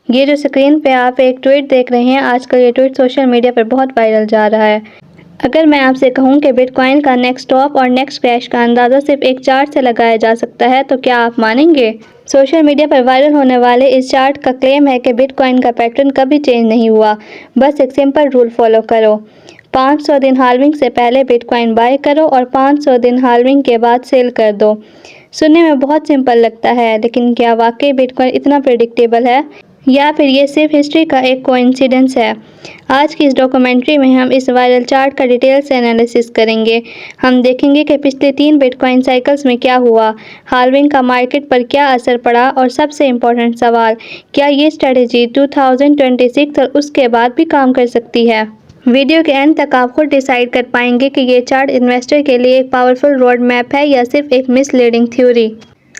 یہ جو اسکرین پہ آپ ایک ٹویٹ دیکھ رہے ہیں، آج کل یہ ٹویٹ سوشل میڈیا پر بہت وائرل جا رہا ہے۔ اگر میں آپ سے کہوں کہ بٹ کوائن کا نیکسٹ ٹاپ اور نیکسٹ کریش کا اندازہ صرف ایک چارٹ سے لگایا جا سکتا ہے تو کیا آپ مانیں گے؟ سوشل میڈیا پر وائرل ہونے والے اس چارٹ کا کلیم ہے کہ بٹ کوائن کا پیٹرن کبھی چینج نہیں ہوا، بس ایک سمپل رول فالو کرو۔ 500 دن ہالوینگ سے پہلے بٹ کوائن بائی کرو اور 500 دن ہالوینگ کے بعد سیل کر دو۔ سننے میں بہت سمپل لگتا ہے، لیکن کیا واقعی بٹ کوائن اتنا پریڈکٹیبل ہے؟ یا پھر یہ صرف ہسٹری کا ایک کوئنسیڈنس ہے؟ آج کی اس ڈاکومنٹری میں ہم اس وائرل چارٹ کا ڈیٹیل سے انالیسس کریں گے۔ ہم دیکھیں گے کہ پچھلے 3 بٹ کوائن سائیکلز میں کیا ہوا، ہالوینگ کا مارکیٹ پر کیا اثر پڑا، اور سب سے امپورٹنٹ سوال، کیا یہ اسٹریٹجی 2026 اور اس کے بعد بھی کام کر سکتی ہے؟ ویڈیو کے اینڈ تک آپ خود ڈیسائیڈ کر پائیں گے کہ یہ چارٹ انویسٹر کے لیے ایک پاورفل روڈ میپ ہے یا صرف ایک مس لیڈنگ تھیوری۔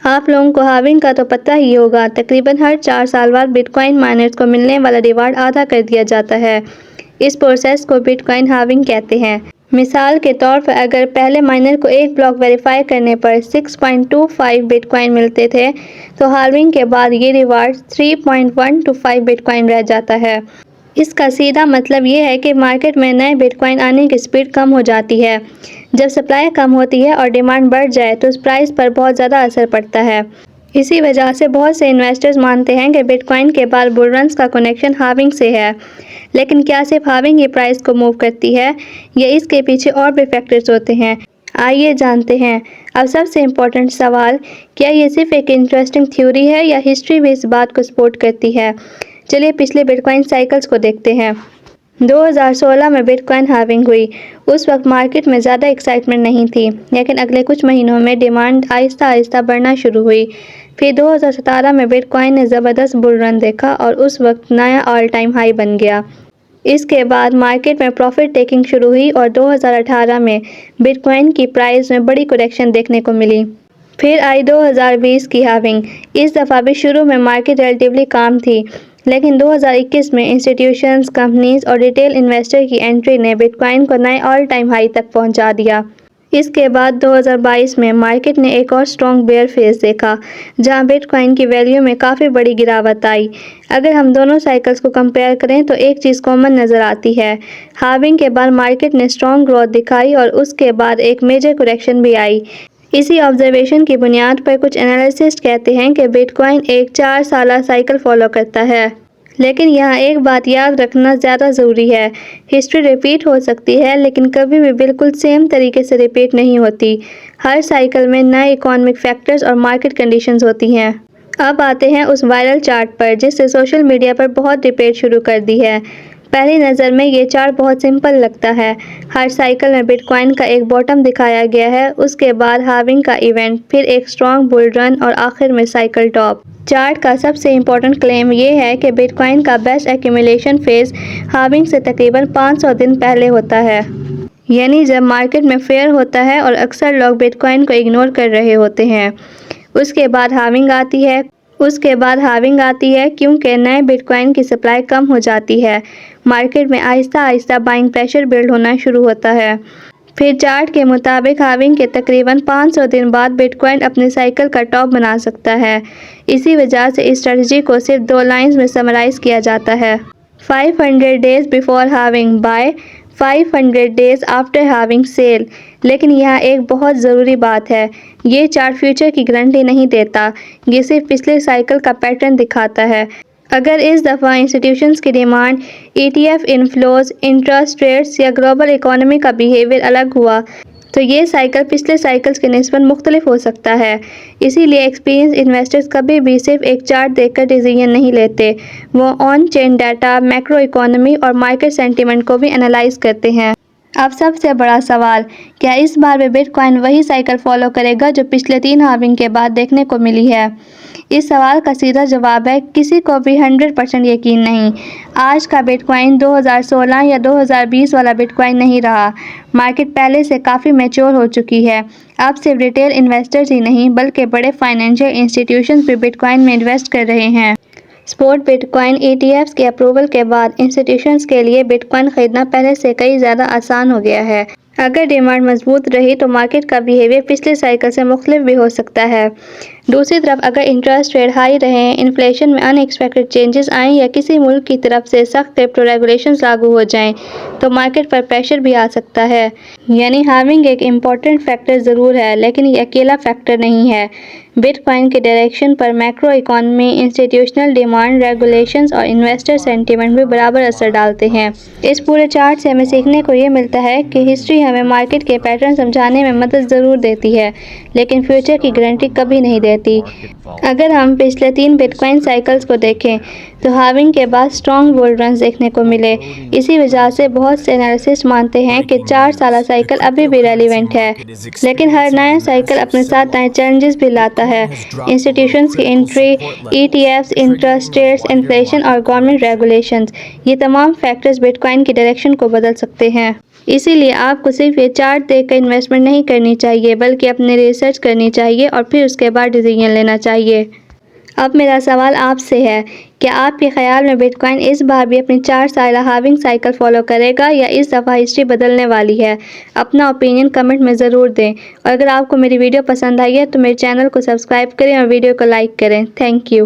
آپ لوگوں کو ہالوینگ کا تو پتہ ہی ہوگا، تقریباً ہر 4 سال بعد بٹ کوائن مائنرز کو ملنے والا ریوارڈ آدھا کر دیا جاتا ہے۔ اس پروسیس کو بٹ کوائن ہالوینگ کہتے ہیں۔ مثال کے طور پر اگر پہلے مائنر کو ایک بلاک ویریفائی کرنے پر 6.25 بٹ کوائن ملتے تھے تو ہالوینگ کے بعد یہ ریوارڈ 3.125 بٹ کوائن رہ جاتا ہے۔ اس کا سیدھا مطلب یہ ہے کہ مارکیٹ میں نئے بٹ کوائن آنے کی سپیڈ کم ہو جاتی ہے۔ جب سپلائی کم ہوتی ہے اور ڈیمانڈ بڑھ جائے تو اس پرائس پر بہت زیادہ اثر پڑتا ہے۔ اسی وجہ سے بہت سے انویسٹرز مانتے ہیں کہ بٹ کوائن کے بعد بل رنز کا کنیکشن ہالوینگ سے ہے۔ لیکن کیا صرف ہالوینگ ہی پرائس کو موو کرتی ہے یا اس کے پیچھے اور بھی فیکٹرز ہوتے ہیں؟ آئیے جانتے ہیں۔ اب سب سے امپورٹنٹ سوال، کیا یہ صرف ایک انٹرسٹنگ تھیوری ہے یا ہسٹری بھی اس بات کو سپورٹ کرتی ہے؟ چلیے پچھلے بٹ کوائن سائیکلز کو دیکھتے ہیں۔ 2016 میں بٹ کوائن ہالوینگ ہوئی۔ اس وقت مارکیٹ میں زیادہ ایکسائٹمنٹ نہیں تھی، لیکن اگلے کچھ مہینوں میں ڈیمانڈ آہستہ آہستہ بڑھنا شروع ہوئی۔ پھر 2017 میں بٹ کوائن نے زبردست بل رن دیکھا اور اس وقت نیا آل ٹائم ہائی بن گیا۔ اس کے بعد مارکیٹ میں پروفٹ ٹیکنگ شروع ہوئی اور 2018 میں بٹ کوائن کی پرائس میں بڑی کریکشن دیکھنے کو ملی۔ پھر آئی 2020 کی ہالوینگ۔ اس دفعہ بھی شروع میں مارکیٹ ریلیٹیولی کام تھی، لیکن 2021 میں انسٹیٹیوشنز، کمپنیز اور ریٹیل انویسٹر کی انٹری نے بٹ کوائن کو نئے آل ٹائم ہائی تک پہنچا دیا۔ اس کے بعد 2022 میں مارکیٹ نے ایک اور اسٹرانگ بیئر فیز دیکھا، جہاں بٹ کوائن کی ویلیو میں کافی بڑی گراوٹ آئی۔ اگر ہم دونوں سائیکلز کو کمپیئر کریں تو ایک چیز کامن نظر آتی ہے۔ ہالوینگ کے بعد مارکیٹ نے اسٹرانگ گروتھ دکھائی اور اس کے بعد ایک میجر کریکشن بھی آئی۔ اسی آبزرویشن کی بنیاد پر کچھ انالسٹس کہتے ہیں کہ بٹ کوائن ایک 4 سالہ سائیکل فالو کرتا ہے۔ لیکن یہاں ایک بات یاد رکھنا زیادہ ضروری ہے، ہسٹری ریپیٹ ہو سکتی ہے لیکن کبھی بھی بالکل سیم طریقے سے ریپیٹ نہیں ہوتی۔ ہر سائیکل میں نئے اکانومک فیکٹرز اور مارکیٹ کنڈیشنز ہوتی ہیں۔ اب آتے ہیں اس وائرل چارٹ پر جس نے سوشل میڈیا پر بہت ڈبیٹ شروع کر دی ہے۔ پہلی نظر میں یہ چارٹ بہت سمپل لگتا ہے۔ ہر سائیکل میں بٹ کوائن کا ایک باٹم دکھایا گیا ہے، اس کے بعد ہالوینگ کا ایونٹ، پھر ایک اسٹرانگ بل رن اور آخر میں سائیکل ٹاپ۔ چارٹ کا سب سے امپورٹنٹ کلیم یہ ہے کہ بٹ کوائن کا بیسٹ ایکیومولیشن فیز ہالوینگ سے تقریباً 500 دن پہلے ہوتا ہے۔ یعنی جب مارکیٹ میں فیئر ہوتا ہے اور اکثر لوگ بٹ کوائن کو اگنور کر رہے ہوتے ہیں۔ اس کے بعد ہالوینگ آتی ہے کیونکہ نئے بٹ کوائن کی سپلائی کم ہو جاتی ہے، مارکیٹ میں آہستہ آہستہ بائنگ پریشر بلڈ ہونا شروع ہوتا ہے۔ پھر چارٹ کے مطابق ہالوینگ کے تقریباً 500 دن بعد بٹ کوائن اپنے سائیکل کا ٹاپ بنا سکتا ہے۔ اسی وجہ سے اس اسٹریٹجی کو صرف 2 لائنز میں سمرائز کیا جاتا ہے۔ 500 days before halving buy, 500 days after halving sell۔ لیکن یہاں ایک بہت ضروری بات ہے، یہ چارٹ فیوچر کی گارنٹی نہیں دیتا، یہ صرف پچھلے سائیکل کا پیٹرن دکھاتا ہے۔ اگر اس دفعہ انسٹیٹیوشنز کی demand, ETF inflows, interest rates یا گلوبل اکانومی کا بیہیویئر الگ ہوا تو یہ سائیکل پچھلے سائیکلز کے نسبت مختلف ہو سکتا ہے۔ اسی لیے ایکسپیرینس انویسٹرز کبھی بھی صرف ایک چارٹ دیکھ کر ڈیسیژن نہیں لیتے، وہ آن چین ڈیٹا، میکرو اکانومی اور مارکیٹ سینٹیمنٹ کو بھی انالائز کرتے ہیں۔ اب سب سے بڑا سوال، کیا اس بار بھی بٹ کوائن وہی سائیکل فالو کرے گا جو پچھلے 3 ہالوینگ کے بعد دیکھنے کو ملی ہے؟ اس سوال کا سیدھا جواب ہے، کسی کو بھی 100% یقین نہیں۔ آج کا بٹ کوائن 2016 یا 2020 والا بٹ کوائن نہیں رہا، مارکیٹ پہلے سے کافی میچور ہو چکی ہے۔ اب صرف ریٹیل انویسٹرز ہی نہیں بلکہ بڑے فائنینشل انسٹیٹیوشنز بھی بٹ کوائن میں انویسٹ کر رہے ہیں۔ اسپوٹ بٹ کوائن ETFs کے اپروول کے بعد انسٹیٹیوشنز کے لیے بٹ کوائن خریدنا پہلے سے کئی زیادہ آسان ہو گیا ہے۔ اگر ڈیمانڈ مضبوط رہی تو مارکیٹ کا بیہیویئر پچھلے سائیکل سے مختلف بھی ہو سکتا ہے۔ دوسری طرف اگر انٹرسٹ ریٹ ہائی رہیں، انفلیشن میں ان ایکسپیکٹڈ چینجز آئیں یا کسی ملک کی طرف سے سخت کرپٹو ریگولیشنز لاگو ہو جائیں تو مارکیٹ پر پریشر بھی آ سکتا ہے۔ یعنی ہالونگ ایک امپورٹنٹ فیکٹر ضرور ہے لیکن یہ اکیلا فیکٹر نہیں ہے۔ بٹ کوائن کے ڈائریکشن پر macro economy, institutional demand, regulations اور انویسٹر سینٹیمنٹ بھی برابر اثر ڈالتے ہیں۔ اس پورے چارٹ سے ہمیں سیکھنے کو یہ ملتا ہے کہ ہسٹری ہمیں مارکیٹ کے پیٹرن سمجھانے میں مدد ضرور دیتی ہے لیکن فیوچر کی گارنٹی کبھی نہیں دیتی۔ اگر ہم پچھلے 3 بٹ کوائن سائیکلز کو دیکھیں تو ہالونگ کے بعد اسٹرانگ بول رنز دیکھنے کو ملے۔ اسی وجہ سے بہت سے انالیسٹس مانتے ہیں کہ 4 سالہ سائیکل ابھی بھی ریلیونٹ ہے، لیکن ہر نیا سائیکل اپنے ساتھ نئے چیلنجز بھی لاتا ہے۔ انسٹیٹیوشنز کی entry, ETF، interest rates, inflation اور گورنمنٹ ریگولیشنز، یہ تمام فیکٹرز بٹ کوائن کی ڈائریکشن کو بدل سکتے ہیں۔ اسی لیے آپ کو صرف یہ چارٹ دیکھ کر انویسٹمنٹ نہیں کرنی چاہیے بلکہ اپنے ریسرچ کرنی چاہیے اور پھر اس کے بعد ڈیسیژن لینا چاہیے۔ اب میرا سوال آپ سے ہے، کیا آپ کے خیال میں بٹ کوائن اس بار بھی اپنی 4 سالہ ہالونگ سائیکل فالو کرے گا یا اس دفعہ ہسٹری بدلنے والی ہے؟ اپنا اوپینین کمنٹ میں ضرور دیں، اور اگر آپ کو میری ویڈیو پسند آئی ہے تو میرے چینل کو سبسکرائب کریں اور ویڈیو کو لائک کریں۔ Thank you.